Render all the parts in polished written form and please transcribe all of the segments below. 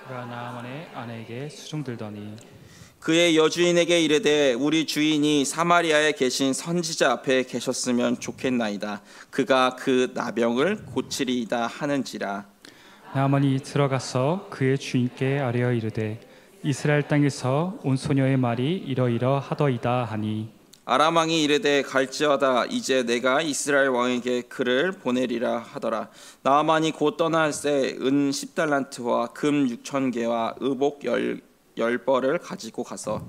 그가 나아만의 아내에게 수종들더니 그의 여주인에게 이르되 우리 주인이 사마리아에 계신 선지자 앞에 계셨으면 좋겠나이다. 그가 그 나병을 고치리이다 하는지라. 나아만이 들어가서 그의 주인께 아뢰어 이르되 이스라엘 땅에서 온 소녀의 말이 이러이러하더이다 하니 아람 왕이 이르되 갈지어다. 이제 내가 이스라엘 왕에게 그를 보내리라 하더라. 나아만이 곧 떠날새 은 10달란트와 금 6,000개와 의복 10벌을 가지고 가서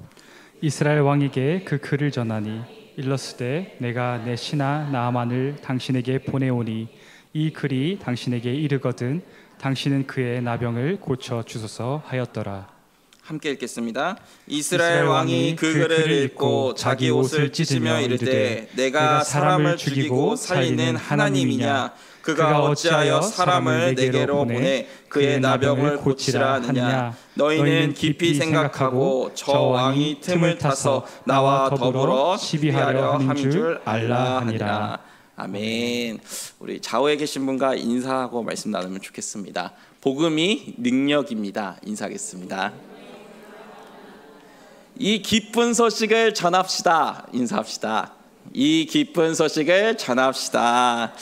이스라엘 왕에게 그 글을 전하니 일러스되 내가 내 신하 나아만을 당신에게 보내오니 이 글이 당신에게 이르거든 당신은 그의 나병을 고쳐 주소서 하였더라. 함께 읽겠습니다. 이스라엘 왕이 그 글을 읽고 자기 옷을 찢으며 이르되 내가 사람을 죽이고 살리는 하나님이냐? 그가 어찌하여 사람을 내게로 보내 그의 나병을 고치라 하느냐? 너희는 깊이 생각하고 저 왕이 틈을 타서 나와 더불어 시비하려 하는 줄 알라 하니라. 아멘. 우리 좌우에 계신 분과 인사하고 말씀 나누면 좋겠습니다. 복음이 능력입니다. 인사하겠습니다. 이 기쁜 소식을 전합시다. 인사합시다. 이 기쁜 소식을 전합시다.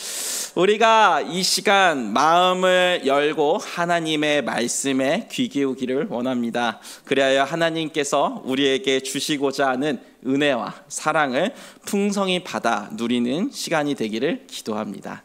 우리가 이 시간 마음을 열고 하나님의 말씀에 귀 기울기를 원합니다. 그리하여 하나님께서 우리에게 주시고자 하는 은혜와 사랑을 풍성히 받아 누리는 시간이 되기를 기도합니다.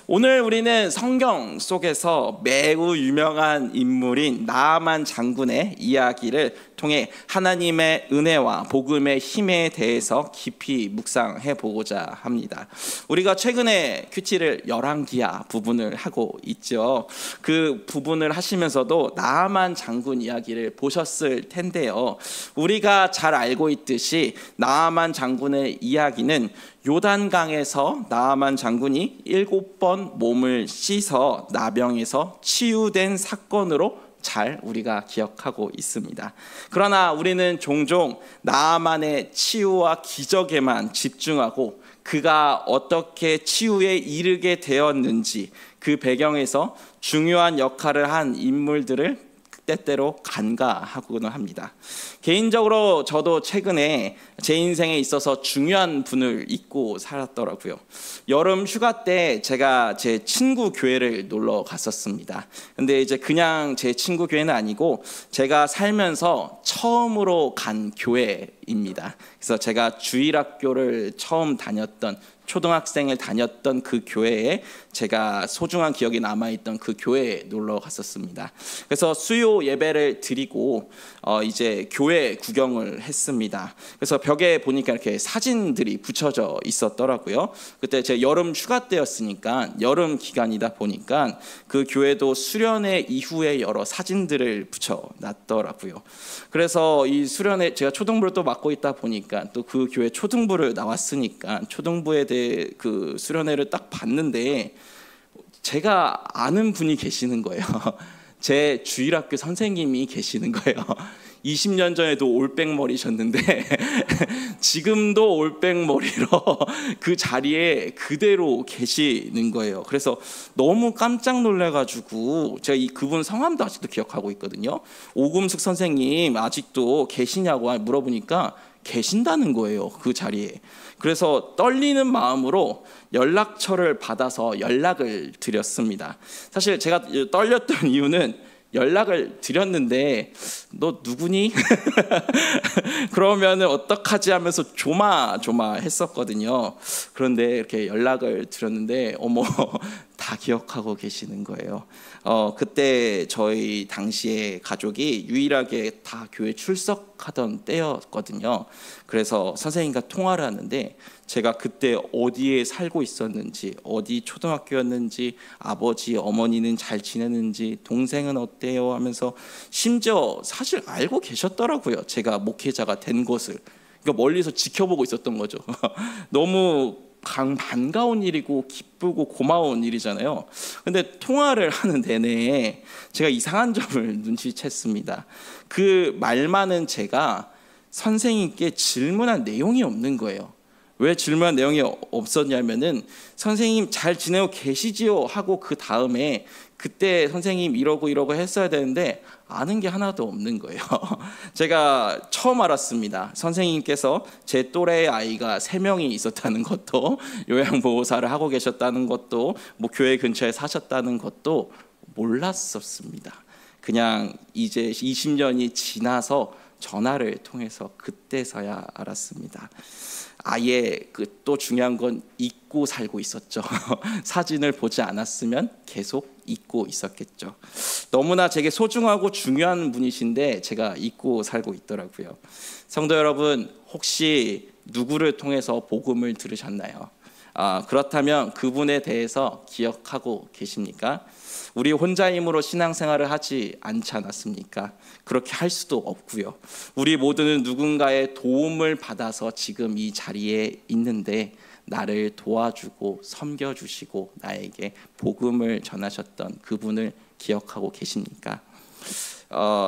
오늘 우리는 성경 속에서 매우 유명한 인물인 나아만 장군의 이야기를 통해 하나님의 은혜와 복음의 힘에 대해서 깊이 묵상해 보고자 합니다. 우리가 최근에 큐티를 열왕기하 부분을 하고 있죠. 그 부분을 하시면서도 나아만 장군 이야기를 보셨을 텐데요. 우리가 잘 알고 있듯이 나아만 장군의 이야기는 요단강에서 나아만 장군이 7번 몸을 씻어 나병에서 치유된 사건으로 잘 우리가 기억하고 있습니다. 그러나 우리는 종종 나아만의 치유와 기적에만 집중하고 그가 어떻게 치유에 이르게 되었는지 그 배경에서 중요한 역할을 한 인물들을 때때로 간과하고는 합니다. 개인적으로 저도 최근에 제 인생에 있어서 중요한 분을 잊고 살았더라고요. 여름 휴가 때 제가 제 친구 교회를 놀러 갔었습니다. 근데 이제 그냥 제 친구 교회는 아니고 제가 살면서 처음으로 간 교회입니다. 그래서 제가 주일학교를 처음 다녔던 초등학생을 다녔던 그 교회에 제가 소중한 기억이 남아있던 그 교회에 놀러 갔었습니다. 그래서 수요 예배를 드리고 이제 교회 구경을 했습니다. 그래서 벽에 보니까 이렇게 사진들이 붙여져 있었더라고요. 그때 제 여름 휴가 때였으니까 여름 기간이다 보니까 그 교회도 수련회 이후에 여러 사진들을 붙여놨더라고요. 그래서 이 수련회 제가 초등부를 또 맡고 있다 보니까 또 그 교회 초등부를 나왔으니까 초등부에 대해 그 수련회를 딱 봤는데 제가 아는 분이 계시는 거예요. 제 주일학교 선생님이 계시는 거예요. 20년 전에도 올백머리셨는데 지금도 올백머리로 그 자리에 그대로 계시는 거예요. 그래서 너무 깜짝 놀라가지고 제가 그분 성함도 아직도 기억하고 있거든요. 오금숙 선생님 아직도 계시냐고 물어보니까 계신다는 거예요. 그 자리에. 그래서 떨리는 마음으로 연락처를 받아서 연락을 드렸습니다. 사실 제가 떨렸던 이유는 연락을 드렸는데 너 누구니? 그러면은 어떡하지 하면서 조마조마했었거든요. 그런데 이렇게 연락을 드렸는데 어머 다 기억하고 계시는 거예요. 그때 저희 당시에 가족이 유일하게 다 교회 출석하던 때였거든요. 그래서 선생님과 통화를 하는데 제가 그때 어디에 살고 있었는지, 어디 초등학교였는지, 아버지, 어머니는 잘 지내는지, 동생은 어때요? 하면서 심지어 사실 알고 계셨더라고요. 제가 목회자가 된 것을. 그러니까 멀리서 지켜보고 있었던 거죠. 너무 반가운 일이고 기쁘고 고마운 일이잖아요. 근데 통화를 하는 내내 제가 이상한 점을 눈치챘습니다. 그 말 많은 제가 선생님께 질문한 내용이 없는 거예요. 왜 질문한 내용이 없었냐면은 선생님 잘 지내고 계시지요? 하고 그 다음에 그때 선생님 이러고 했어야 되는데 아는 게 하나도 없는 거예요. 제가 처음 알았습니다. 선생님께서 제 또래의 아이가 3명이 있었다는 것도, 요양보호사를 하고 계셨다는 것도, 뭐 교회 근처에 사셨다는 것도 몰랐었습니다. 그냥 이제 20년이 지나서 전화를 통해서 그때서야 알았습니다. 아예 또 중요한 건 잊고 살고 있었죠. 사진을 보지 않았으면 계속 잊고 있었겠죠. 너무나 제게 소중하고 중요한 분이신데 제가 잊고 살고 있더라고요. 성도 여러분, 혹시 누구를 통해서 복음을 들으셨나요? 그렇다면 그분에 대해서 기억하고 계십니까? 우리 혼자 힘으로 신앙생활을 하지 않지 않았습니까? 그렇게 할 수도 없고요. 우리 모두는 누군가의 도움을 받아서 지금 이 자리에 있는데 나를 도와주고 섬겨주시고 나에게 복음을 전하셨던 그분을 기억하고 계십니까?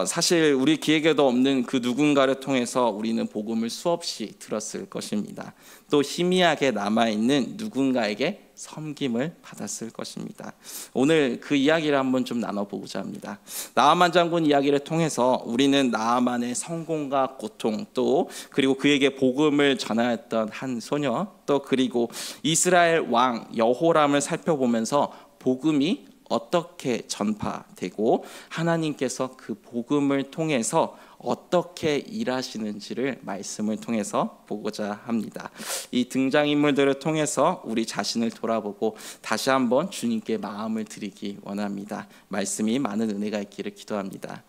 사실 우리 기획에도 없는 그 누군가를 통해서 우리는 복음을 수없이 들었을 것입니다. 또 희미하게 남아있는 누군가에게 섬김을 받았을 것입니다. 오늘 그 이야기를 한번 좀 나눠보고자 합니다. 나아만 장군 이야기를 통해서 우리는 나아만의 성공과 고통, 또 그리고 그에게 복음을 전하였던 한 소녀, 또 그리고 이스라엘 왕 여호람을 살펴보면서 복음이 어떻게 전파되고 하나님께서 그 복음을 통해서 어떻게 일하시는지를 말씀을 통해서 보고자 합니다. 이 등장인물들을 통해서 우리 자신을 돌아보고 다시 한번 주님께 마음을 드리기 원합니다. 말씀이 많은 은혜가 있기를 기도합니다.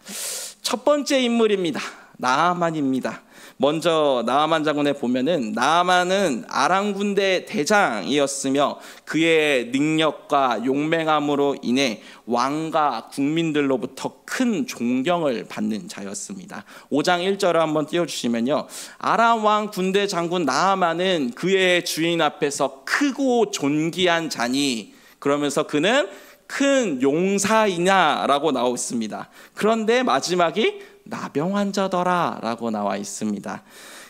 첫 번째 인물입니다. 나아만입니다. 먼저 나아만 장군에 보면은 나아만은 아람 군대 대장이었으며 그의 능력과 용맹함으로 인해 왕과 국민들로부터 큰 존경을 받는 자였습니다. 5장 1절을 한번 띄워주시면요, 아람 왕 군대 장군 나아만은 그의 주인 앞에서 크고 존귀한 자니, 그러면서 그는 큰 용사이냐라고 나오고 있습니다. 그런데 마지막이 나병 환자더라 라고 나와 있습니다.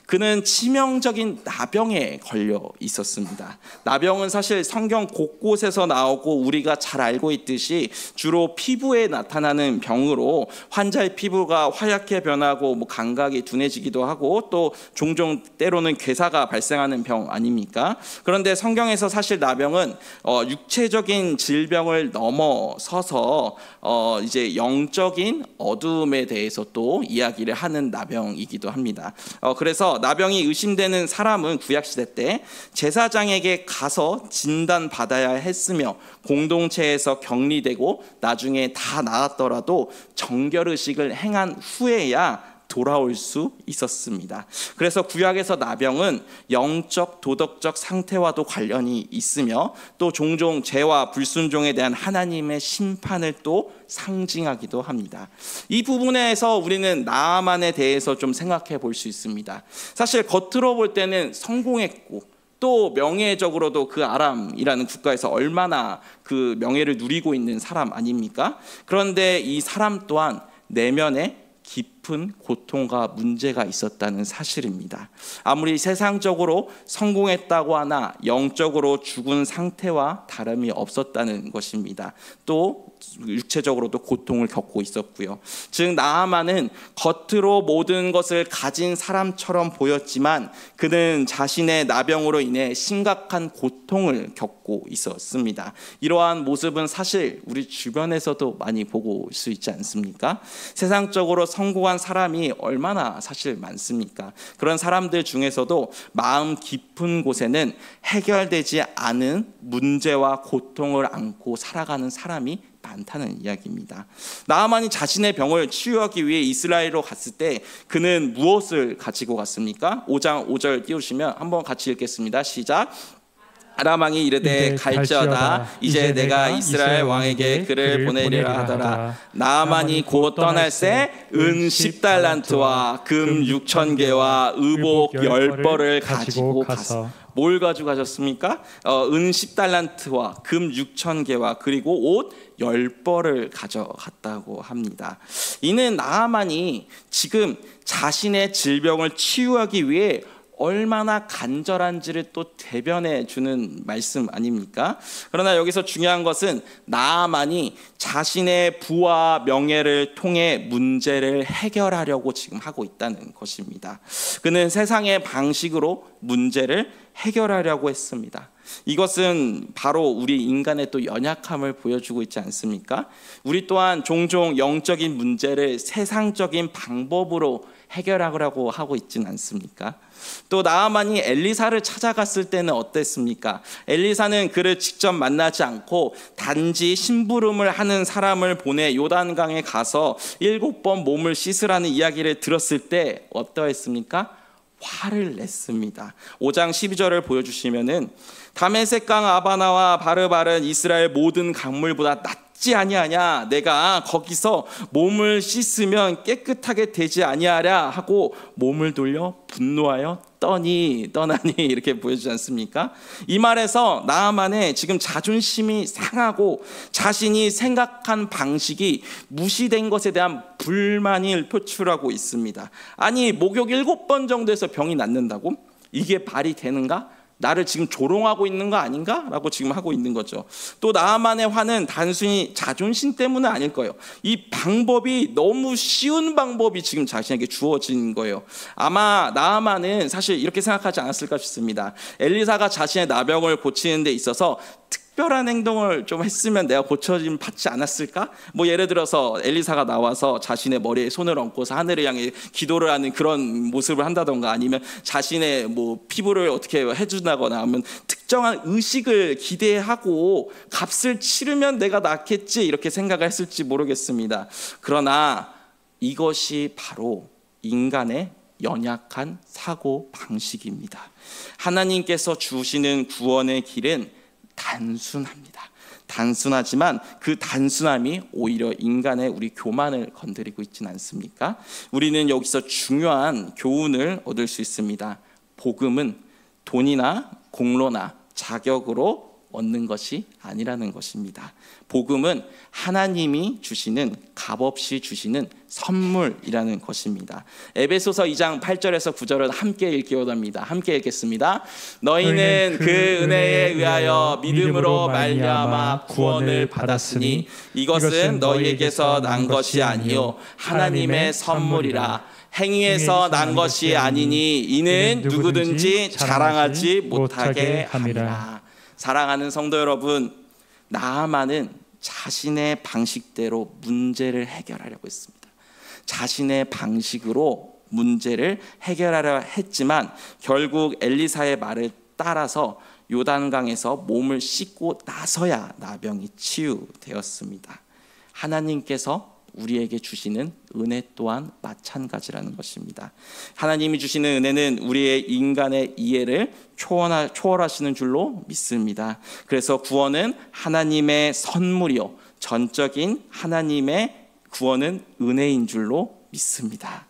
그는 치명적인 나병에 걸려 있었습니다. 나병은 사실 성경 곳곳에서 나오고 우리가 잘 알고 있듯이 주로 피부에 나타나는 병으로 환자의 피부가 하얗게 변하고 감각이 둔해지기도 하고 또 종종 때로는 괴사가 발생하는 병 아닙니까? 그런데 성경에서 사실 나병은 육체적인 질병을 넘어서서 이제 영적인 어둠에 대해서 또 이야기를 하는 나병이기도 합니다. 그래서 나병이 의심되는 사람은 구약시대 때 제사장에게 가서 진단받아야 했으며 공동체에서 격리되고 나중에 다 나았더라도 정결의식을 행한 후에야 돌아올 수 있었습니다. 그래서 구약에서 나병은 영적 도덕적 상태와도 관련이 있으며 또 종종 죄와 불순종에 대한 하나님의 심판을 또 상징하기도 합니다. 이 부분에서 우리는 나아만에 대해서 좀 생각해 볼 수 있습니다. 사실 겉으로 볼 때는 성공했고 또 명예적으로도 그 아람이라는 국가에서 얼마나 그 명예를 누리고 있는 사람 아닙니까? 그런데 이 사람 또한 내면에 깊은 고통과 문제가 있었다는 사실입니다. 아무리 세상적으로 성공했다고 하나 영적으로 죽은 상태와 다름이 없었다는 것입니다. 또 육체적으로도 고통을 겪고 있었고요. 즉 나아만은 겉으로 모든 것을 가진 사람처럼 보였지만 그는 자신의 나병으로 인해 심각한 고통을 겪고 있었습니다. 이러한 모습은 사실 우리 주변에서도 많이 보고 올 수 있지 않습니까? 세상적으로 성공한 사람이 얼마나 사실 많습니까? 그런 사람들 중에서도 마음 깊은 곳에는 해결되지 않은 문제와 고통을 안고 살아가는 사람이 많다는 이야기입니다. 나아만이 자신의 병을 치유하기 위해 이스라엘로 갔을 때 그는 무엇을 가지고 갔습니까? 5장 5절 띄우시면 한번 같이 읽겠습니다. 시작. 아람 왕이 이르되 갈지어다 이제 내가 이스라엘 왕에게 그를 보내리라 하더라. 나아만이 곧 떠날새 은 10달란트와 금 6,000개와 의복 10벌을 가지고 가서 뭘 가지고 가셨습니까? 은 10달란트와 금 6,000개와 그리고 옷 10벌을 가져갔다고 합니다. 이는 나아만이 지금 자신의 질병을 치유하기 위해 얼마나 간절한지를 또 대변해 주는 말씀 아닙니까? 그러나 여기서 중요한 것은 나아만이 자신의 부와 명예를 통해 문제를 해결하려고 지금 하고 있다는 것입니다. 그는 세상의 방식으로 문제를 해결하려고 했습니다. 이것은 바로 우리 인간의 또 연약함을 보여주고 있지 않습니까? 우리 또한 종종 영적인 문제를 세상적인 방법으로 해결하려고 하고 있지는 않습니까? 또 나아만이 엘리사를 찾아갔을 때는 어땠습니까? 엘리사는 그를 직접 만나지 않고 단지 심부름을 하는 사람을 보내 요단강에 가서 7번 몸을 씻으라는 이야기를 들었을 때 어떠했습니까? 화를 냈습니다. 5장 12절을 보여주시면은 다메섹강 아바나와 바르바른 이스라엘 모든 강물보다 낫지 아니하냐? 내가 거기서 몸을 씻으면 깨끗하게 되지 아니하랴 하고 몸을 돌려 분노하여 떠나니 이렇게 보여주지 않습니까? 이 말에서 나아만의 지금 자존심이 상하고 자신이 생각한 방식이 무시된 것에 대한 불만을 표출하고 있습니다. 아니 목욕 7번 정도에서 병이 낫는다고? 이게 말이 되는가? 나를 지금 조롱하고 있는 거 아닌가? 라고 지금 하고 있는 거죠. 또 나아만의 화는 단순히 자존심 때문은 아닐 거예요. 이 방법이 너무 쉬운 방법이 지금 자신에게 주어진 거예요. 아마 나아만은 사실 이렇게 생각하지 않았을까 싶습니다. 엘리사가 자신의 나병을 고치는 데 있어서 특별한 행동을 좀 했으면 내가 고쳐짐 받지 않았을까? 뭐 예를 들어서 엘리사가 나와서 자신의 머리에 손을 얹고서 하늘을 향해 기도를 하는 그런 모습을 한다던가, 아니면 자신의 뭐 피부를 어떻게 해준다거나 하면 특정한 의식을 기대하고 값을 치르면 내가 낫겠지 이렇게 생각을 했을지 모르겠습니다. 그러나 이것이 바로 인간의 연약한 사고 방식입니다. 하나님께서 주시는 구원의 길은 단순합니다. 단순하지만 그 단순함이 오히려 인간의 우리 교만을 건드리고 있지는 않습니까? 우리는 여기서 중요한 교훈을 얻을 수 있습니다. 복음은 돈이나 공로나 자격으로 얻는 것이 아니라는 것입니다. 복음은 하나님이 주시는, 값없이 주시는 선물이라는 것입니다. 에베소서 2장 8절에서 9절을 함께 읽기 원합니다. 함께 읽겠습니다. 너희는 그 은혜에 의하여 믿음으로 말미암아 구원을 받았으니 이것은 너희에게서 난 것이 아니요 하나님의 선물이라. 행위에서 난 것이 아니니 이는 누구든지 자랑하지 못하게 함이라. 사랑하는 성도 여러분, 나아만은 자신의 방식대로 문제를 해결하려고 했습니다. 자신의 방식으로 문제를 해결하려 했지만 결국 엘리사의 말을 따라서 요단강에서 몸을 씻고 나서야 나병이 치유되었습니다. 하나님께서 우리에게 주시는 은혜 또한 마찬가지라는 것입니다. 하나님이 주시는 은혜는 우리의 인간의 이해를 초월하시는 줄로 믿습니다. 그래서 구원은 하나님의 선물이요, 전적인 하나님의 구원은 은혜인 줄로 믿습니다.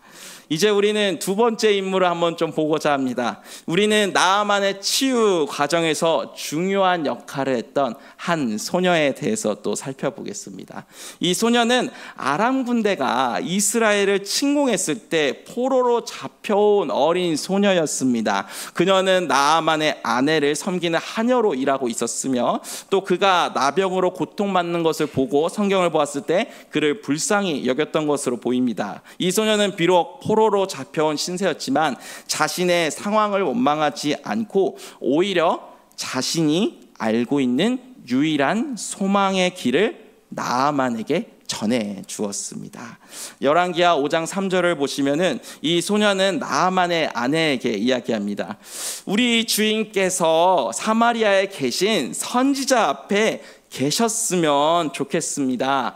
이제 우리는 두 번째 인물을 한번 좀 보고자 합니다. 우리는 나아만의 치유 과정에서 중요한 역할을 했던 한 소녀에 대해서 또 살펴보겠습니다. 이 소녀는 아람 군대가 이스라엘을 침공했을 때 포로로 잡혀온 어린 소녀였습니다. 그녀는 나아만의 아내를 섬기는 하녀로 일하고 있었으며 또 그가 나병으로 고통받는 것을 보고 성경을 보았을 때 그를 불쌍히 여겼던 것으로 보입니다. 이 소녀는 비록 포로로 잡혀온 신세였지만 자신의 상황을 원망하지 않고 오히려 자신이 알고 있는 유일한 소망의 길을 나아만에게 전해 주었습니다. 열왕기하 5장 3절을 보시면은 이 소녀는 나아만의 아내에게 이야기합니다. 우리 주인께서 사마리아에 계신 선지자 앞에 계셨으면 좋겠습니다.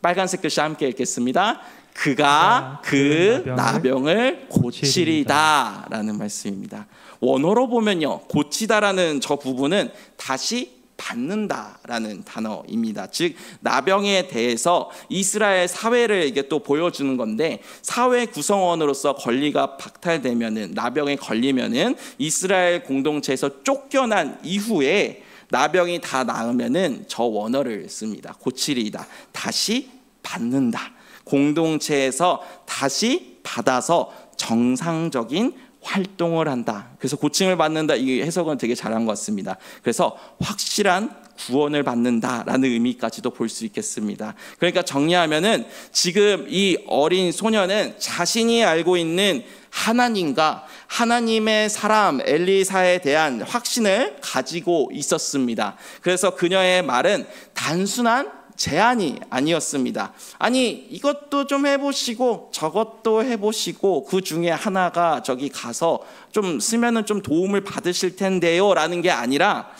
빨간색 글씨 함께 읽겠습니다. 그가 그 나병을 고치리다 라는 말씀입니다. 원어로 보면요, 고치다라는 저 부분은 다시 받는다라는 단어입니다. 즉 나병에 대해서 이스라엘 사회를 이게 또 보여주는 건데, 사회 구성원으로서 권리가 박탈되면은, 나병에 걸리면은 이스라엘 공동체에서 쫓겨난 이후에 나병이 다 나으면은 저 원어를 씁니다. 고치리다, 다시 받는다. 공동체에서 다시 받아서 정상적인 활동을 한다. 그래서 고침을 받는다. 이 해석은 되게 잘한 것 같습니다. 그래서 확실한 구원을 받는다라는 의미까지도 볼 수 있겠습니다. 그러니까 정리하면은 지금 이 어린 소녀는 자신이 알고 있는 하나님과 하나님의 사람 엘리사에 대한 확신을 가지고 있었습니다. 그래서 그녀의 말은 단순한 제안이 아니었습니다. 아니, 이것도 좀 해보시고 저것도 해보시고 그 중에 하나가 저기 가서 좀 쓰면은 좀 도움을 받으실 텐데요 라는 게 아니라,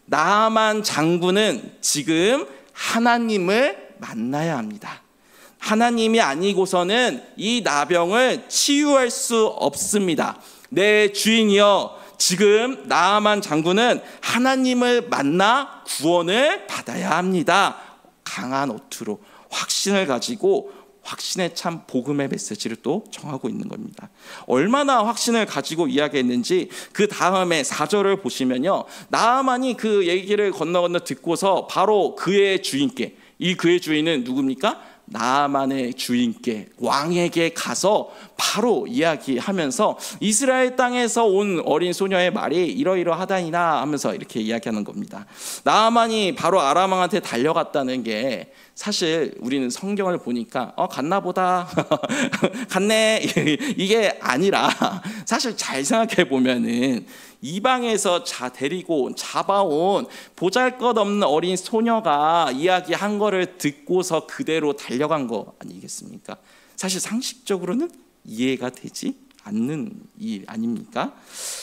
나아만 장군은 지금 하나님을 만나야 합니다. 하나님이 아니고서는 이 나병을 치유할 수 없습니다. 내 주인이여, 지금 나아만 장군은 하나님을 만나 구원을 받아야 합니다. 강한 어투로 확신을 가지고 확신의 참 복음의 메시지를 또 정하고 있는 겁니다. 얼마나 확신을 가지고 이야기했는지 그 다음에 4절을 보시면요, 나아만이 그 얘기를 건너 듣고서 바로 그의 주인께, 이 그의 주인은 누굽니까? 나아만의 주인께, 왕에게 가서 바로 이야기하면서 이스라엘 땅에서 온 어린 소녀의 말이 이러이러하다니나 하면서 이렇게 이야기하는 겁니다. 나아만이 바로 아람 왕한테 달려갔다는 게, 사실 우리는 성경을 보니까 갔나 보다 갔네 이게 아니라, 사실 잘 생각해 보면은 이방에서 데리고 잡아온 보잘것없는 어린 소녀가 이야기한 거를 듣고서 그대로 달려간 거 아니겠습니까? 사실 상식적으로는 이해가 되지 않는 일 아닙니까?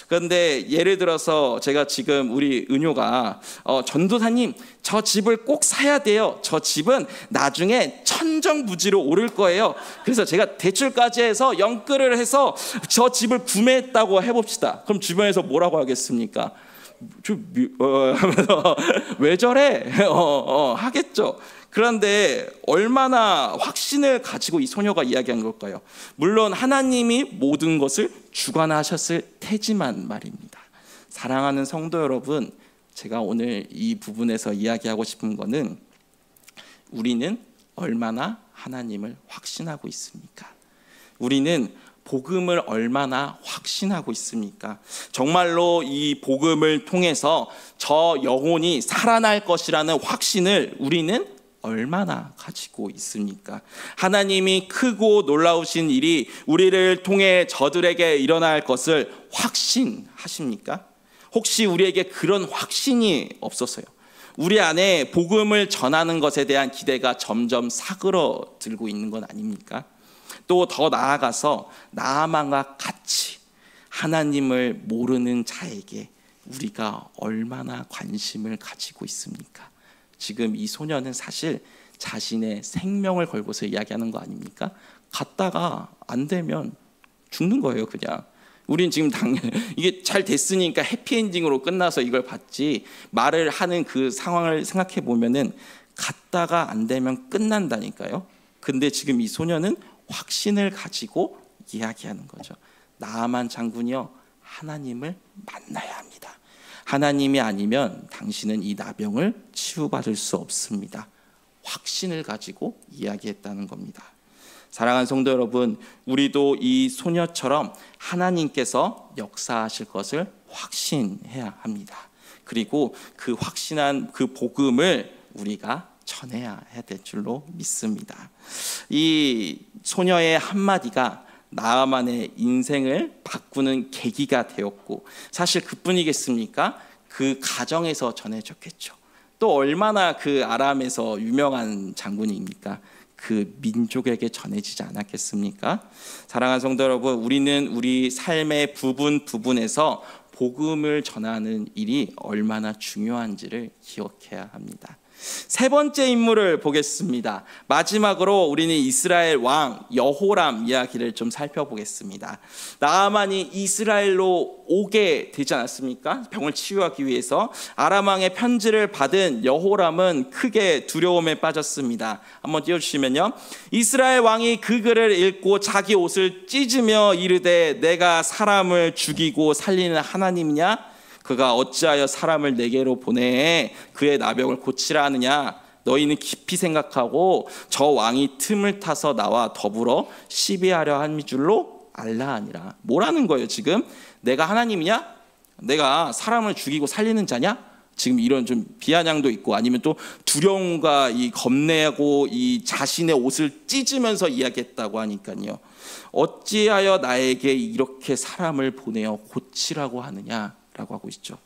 그런데 예를 들어서 제가 지금 우리 은효가 전도사님 저 집을 꼭 사야 돼요. 저 집은 나중에 천정부지로 오를 거예요. 그래서 제가 대출까지 해서 연끌을 해서 저 집을 구매했다고 해봅시다. 그럼 주변에서 뭐라고 하겠습니까? 하면서 왜 저래? 하겠죠. 그런데 얼마나 확신을 가지고 이 소녀가 이야기한 걸까요? 물론 하나님이 모든 것을 주관하셨을 테지만 말입니다. 사랑하는 성도 여러분, 제가 오늘 이 부분에서 이야기하고 싶은 거는, 우리는 얼마나 하나님을 확신하고 있습니까? 우리는 복음을 얼마나 확신하고 있습니까? 정말로 이 복음을 통해서 저 영혼이 살아날 것이라는 확신을 우리는 얼마나 가지고 있습니까? 하나님이 크고 놀라우신 일이 우리를 통해 저들에게 일어날 것을 확신하십니까? 혹시 우리에게 그런 확신이 없어서요, 우리 안에 복음을 전하는 것에 대한 기대가 점점 사그러들고 있는 건 아닙니까? 또 더 나아가서 나아만과 같이 하나님을 모르는 자에게 우리가 얼마나 관심을 가지고 있습니까? 지금 이 소녀는 사실 자신의 생명을 걸고서 이야기하는 거 아닙니까? 갔다가 안 되면 죽는 거예요, 그냥. 우린 지금 이게 잘 됐으니까 해피엔딩으로 끝나서 이걸 봤지, 말을 하는 그 상황을 생각해 보면은 갔다가 안 되면 끝난다니까요. 근데 지금 이 소녀는 확신을 가지고 이야기하는 거죠. 나아만 장군이여, 하나님을 만나야 합니다. 하나님이 아니면 당신은 이 나병을 치유받을 수 없습니다. 확신을 가지고 이야기했다는 겁니다. 사랑하는 성도 여러분, 우리도 이 소녀처럼 하나님께서 역사하실 것을 확신해야 합니다. 그리고 그 확신한 그 복음을 우리가 전해야 될 줄로 믿습니다. 이 소녀의 한마디가 나아만의 인생을 바꾸는 계기가 되었고, 사실 그뿐이겠습니까? 그 가정에서 전해졌겠죠. 또 얼마나 그 아람에서 유명한 장군입니까? 그 민족에게 전해지지 않았겠습니까? 사랑하는 성도 여러분, 우리는 우리 삶의 부분에서 복음을 전하는 일이 얼마나 중요한지를 기억해야 합니다. 세 번째 인물을 보겠습니다. 마지막으로 우리는 이스라엘 왕 여호람 이야기를 좀 살펴보겠습니다. 나아만이 이스라엘로 오게 되지 않았습니까? 병을 치유하기 위해서. 아람 왕의 편지를 받은 여호람은 크게 두려움에 빠졌습니다. 한번 띄워주시면요, 이스라엘 왕이 그 글을 읽고 자기 옷을 찢으며 이르되 내가 사람을 죽이고 살리는 하나님이냐? 그가 어찌하여 사람을 내게로 보내 그의 나병을 고치라 하느냐? 너희는 깊이 생각하고 저 왕이 틈을 타서 나와 더불어 시비하려 한 줄로 알라 하니라. 뭐라는 거예요 지금? 내가 하나님이냐? 내가 사람을 죽이고 살리는 자냐? 지금 이런 좀 비아냥도 있고, 아니면 또 두려움과 이 겁내고 이 자신의 옷을 찢으면서 이야기했다고 하니까요. 어찌하여 나에게 이렇게 사람을 보내어 고치라고 하느냐라고 하고 있죠.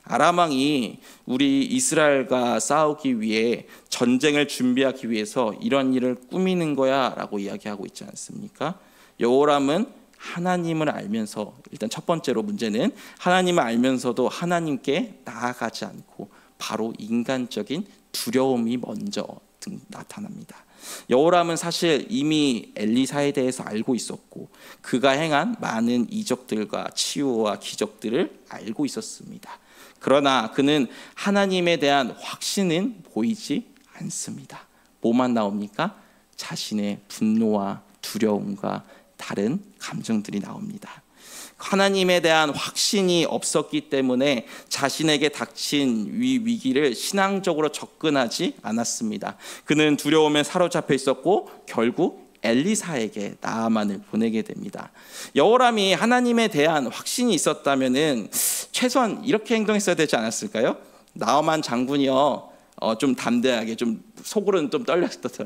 아람 왕이 우리 이스라엘과 싸우기 위해, 전쟁을 준비하기 위해서 이런 일을 꾸미는 거야라고 이야기하고 있지 않습니까? 여호람은 하나님을 알면서, 일단 첫 번째로 문제는 하나님을 알면서도 하나님께 나아가지 않고 바로 인간적인 두려움이 먼저 나타납니다. 여호람은 사실 이미 엘리사에 대해서 알고 있었고, 그가 행한 많은 이적들과 치유와 기적들을 알고 있었습니다. 그러나 그는 하나님에 대한 확신은 보이지 않습니다. 뭐만 나옵니까? 자신의 분노와 두려움과 다른 감정들이 나옵니다. 하나님에 대한 확신이 없었기 때문에 자신에게 닥친 위기를 신앙적으로 접근하지 않았습니다. 그는 두려움에 사로잡혀 있었고 결국 엘리사에게 나아만을 보내게 됩니다. 여호람이 하나님에 대한 확신이 있었다면은 최소한 이렇게 행동했어야 되지 않았을까요? 나아만 장군이요, 좀 담대하게, 좀 속으로는 좀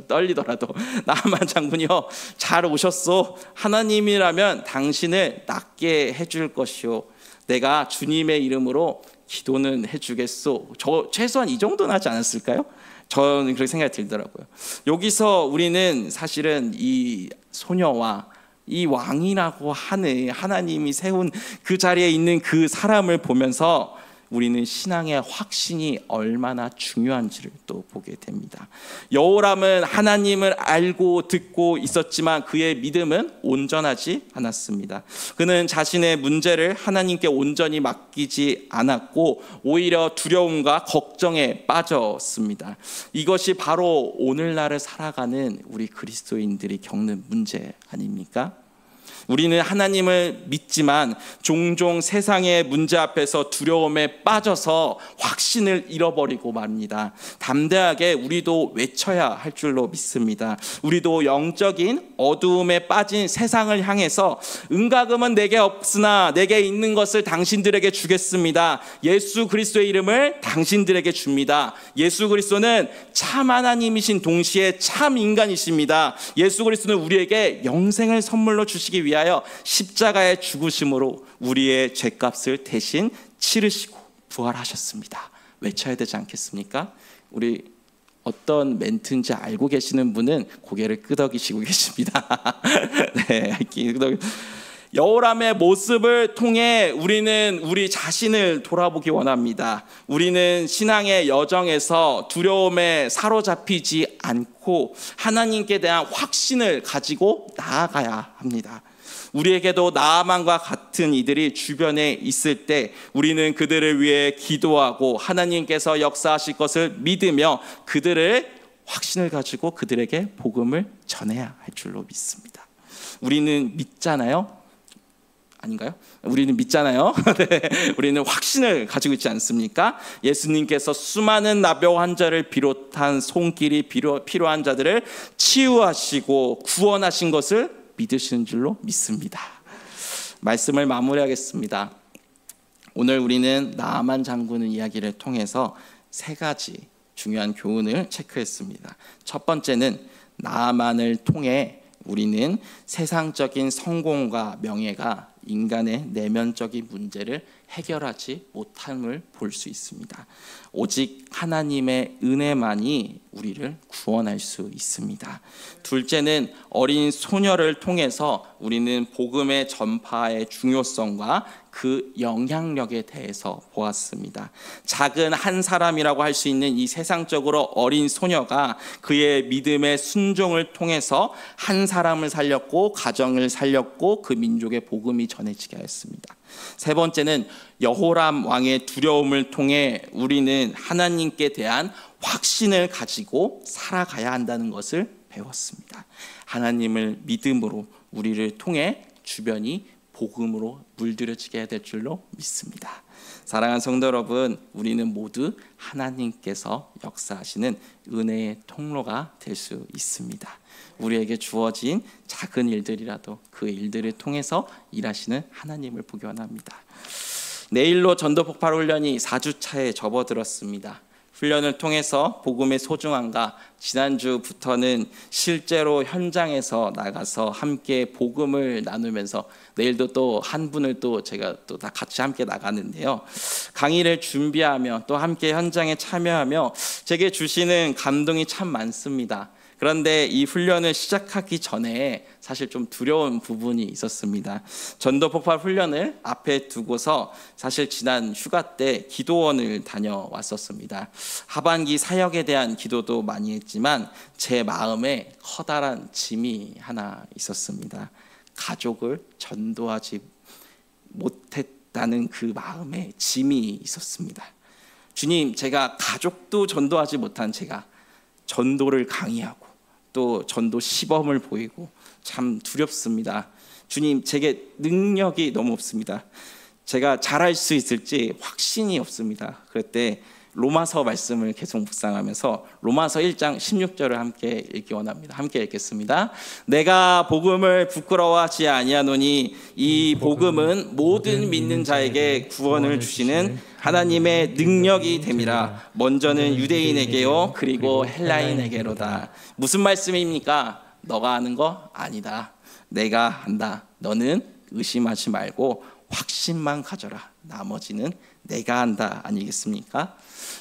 떨리더라도 나아만 장군이요, 잘 오셨소. 하나님이라면 당신을 낫게 해줄 것이요, 내가 주님의 이름으로 기도는 해주겠소. 최소한 이 정도는 하지 않았을까요? 저는 그렇게 생각이 들더라고요. 여기서 우리는 사실은 이 소녀와 이 왕이라고 하는 하나님이 세운 그 자리에 있는 그 사람을 보면서 우리는 신앙의 확신이 얼마나 중요한지를 또 보게 됩니다. 여호람은 하나님을 알고 듣고 있었지만 그의 믿음은 온전하지 않았습니다. 그는 자신의 문제를 하나님께 온전히 맡기지 않았고 오히려 두려움과 걱정에 빠졌습니다. 이것이 바로 오늘날을 살아가는 우리 그리스도인들이 겪는 문제 아닙니까? 우리는 하나님을 믿지만 종종 세상의 문제 앞에서 두려움에 빠져서 확신을 잃어버리고 말입니다. 담대하게 우리도 외쳐야 할 줄로 믿습니다. 우리도 영적인 어두움에 빠진 세상을 향해서 은과금은 내게 없으나 내게 있는 것을 당신들에게 주겠습니다. 예수 그리스도의 이름을 당신들에게 줍니다. 예수 그리스도는 참 하나님이신 동시에 참 인간이십니다. 예수 그리스도는 우리에게 영생을 선물로 주시기 위하여 십자가의 죽으심으로 우리의 죄값을 대신 치르시고 부활하셨습니다. 외쳐야 되지 않겠습니까? 우리 어떤 멘트인지 알고 계시는 분은 고개를 끄덕이시고 계십니다. 네, 여호람의 모습을 통해 우리는 우리 자신을 돌아보기 원합니다. 우리는 신앙의 여정에서 두려움에 사로잡히지 않고 하나님께 대한 확신을 가지고 나아가야 합니다. 우리에게도 나아만과 같은 이들이 주변에 있을 때 우리는 그들을 위해 기도하고 하나님께서 역사하실 것을 믿으며 그들의 확신을 가지고 그들에게 복음을 전해야 할 줄로 믿습니다. 우리는 믿잖아요? 아닌가요? 우리는 믿잖아요. 네, 우리는 확신을 가지고 있지 않습니까? 예수님께서 수많은 나병 환자를 비롯한 손길이 필요한 자들을 치유하시고 구원하신 것을 믿으시는 줄로 믿습니다. 말씀을 마무리하겠습니다. 오늘 우리는 나아만 장군의 이야기를 통해서 세 가지 중요한 교훈을 체크했습니다. 첫 번째는 나아만을 통해 우리는 세상적인 성공과 명예가 인간의 내면적인 문제를 해결하지 못함을 볼 수 있습니다. 오직 하나님의 은혜만이 우리를 구원할 수 있습니다. 둘째는 어린 소녀를 통해서 우리는 복음의 전파의 중요성과 그 영향력에 대해서 보았습니다. 작은 한 사람이라고 할 수 있는 이 세상적으로 어린 소녀가 그의 믿음의 순종을 통해서 한 사람을 살렸고 가정을 살렸고 그 민족의 복음이 전해지게 하였습니다. 세 번째는 여호람 왕의 두려움을 통해 우리는 하나님께 대한 확신을 가지고 살아가야 한다는 것을 배웠습니다. 하나님을 믿음으로 우리를 통해 주변이 복음으로 물들여지게 될 줄로 믿습니다. 사랑하는 성도 여러분, 우리는 모두 하나님께서 역사하시는 은혜의 통로가 될 수 있습니다. 우리에게 주어진 작은 일들이라도 그 일들을 통해서 일하시는 하나님을 보기 원합니다. 내일로 전도 폭발 훈련이 4주차에 접어들었습니다. 훈련을 통해서 복음의 소중함과 지난주부터는 실제로 현장에서 나가서 함께 복음을 나누면서 내일도 또 한 분을 또 제가 또 다 같이 함께 나가는데요. 강의를 준비하며 또 함께 현장에 참여하며 제게 주시는 감동이 참 많습니다. 그런데 이 훈련을 시작하기 전에 사실 좀 두려운 부분이 있었습니다. 전도 폭발 훈련을 앞에 두고서 사실 지난 휴가 때 기도원을 다녀왔었습니다. 하반기 사역에 대한 기도도 많이 했지만 제 마음에 커다란 짐이 하나 있었습니다. 가족을 전도하지 못했다는 그 마음에 짐이 있었습니다. 주님, 제가 가족도 전도하지 못한 제가 전도를 강의하고 또 전도 시범을 보이고 참 두렵습니다. 주님, 제게 능력이 너무 없습니다. 제가 잘할 수 있을지 확신이 없습니다. 그럴 때 로마서 말씀을 계속 묵상하면서 로마서 1장 16절을 함께 읽기 원합니다. 함께 읽겠습니다. 내가 복음을 부끄러워하지 아니하노니 이 복음은 모든 믿는 자에게 구원을 주시는 하나님의 능력이 됨이라. 먼저는 유대인에게요 그리고 헬라인에게로다. 무슨 말씀입니까? 너가 하는 거 아니다. 내가 한다. 너는 의심하지 말고 확신만 가져라. 나머지는 내가 한다 아니겠습니까?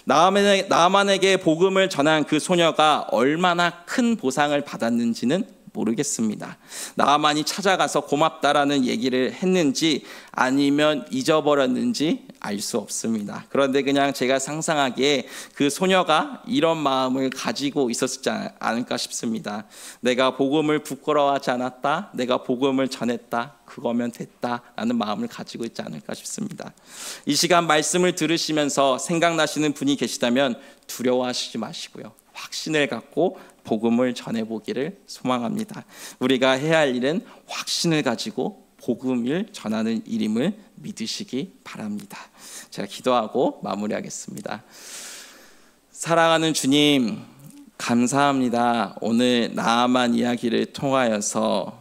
나아만에게 복음을 전한 그 소녀가 얼마나 큰 보상을 받았는지는 모르겠습니다. 나아만이 찾아가서 고맙다라는 얘기를 했는지 아니면 잊어버렸는지 알 수 없습니다. 그런데 그냥 제가 상상하기에 그 소녀가 이런 마음을 가지고 있었지 않을까 싶습니다. 내가 복음을 부끄러워하지 않았다. 내가 복음을 전했다. 그거면 됐다라는 마음을 가지고 있지 않을까 싶습니다. 이 시간 말씀을 들으시면서 생각나시는 분이 계시다면 두려워하시지 마시고요. 확신을 갖고 복음을 전해보기를 소망합니다. 우리가 해야 할 일은 확신을 가지고 복음을 전하는 일임을 믿으시기 바랍니다. 제가 기도하고 마무리하겠습니다. 사랑하는 주님, 감사합니다. 오늘 나아만 이야기를 통하여서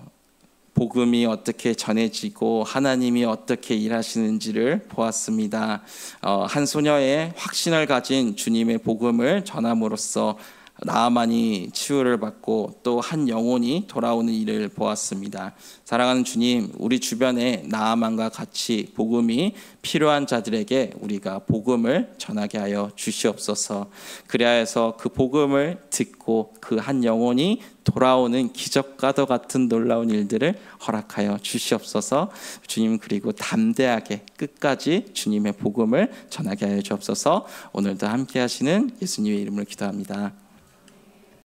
복음이 어떻게 전해지고 하나님이 어떻게 일하시는지를 보았습니다. 한 소녀의 확신을 가진 주님의 복음을 전함으로써 나아만이 치유를 받고 또 한 영혼이 돌아오는 일을 보았습니다. 사랑하는 주님, 우리 주변에 나아만과 같이 복음이 필요한 자들에게 우리가 복음을 전하게 하여 주시옵소서. 그리하여서 그 복음을 듣고 그 한 영혼이 돌아오는 기적과도 같은 놀라운 일들을 허락하여 주시옵소서. 주님, 그리고 담대하게 끝까지 주님의 복음을 전하게 하여 주옵소서. 오늘도 함께 하시는 예수님의 이름으로 기도합니다.